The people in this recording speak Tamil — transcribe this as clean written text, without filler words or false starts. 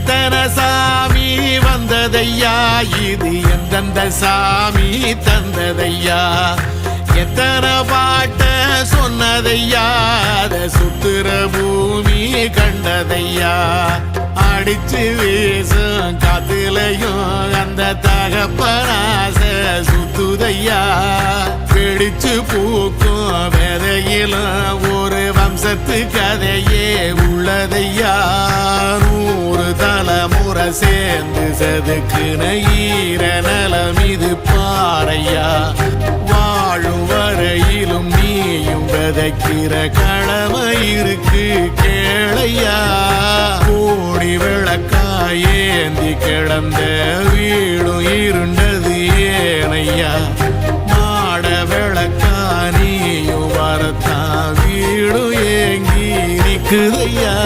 எத்தனை சாமி வந்ததையா, இது எந்தெந்த சாமி தந்ததையா, எத்தனை பாட்ட சொன்னதையா, அத சுத்துற பூமி கண்டதையா, அடிச்சு வீசும் காத்துலையும் அந்த தகப்பனாச சுத்துதையா, பிடிச்சு பூக்கும் விதையிலும் ஒரு வம்சத்து கதையே உள்ளதையா, 100 தலைமுறை சேர்ந்து செதுக்குன ஈர நலம் இது பாறையா, வாழும் வரையிலும் நீயும் விதைக்கிற கடமை இருக்கு கேளையா, கோடி விளக்காயேந்தி கிடந்த வீடும் இருண்டது ஏனையா, மாட விளக்கா நீயும் வரத்தான் வீடும் ஏங்கி நிக்குதையா.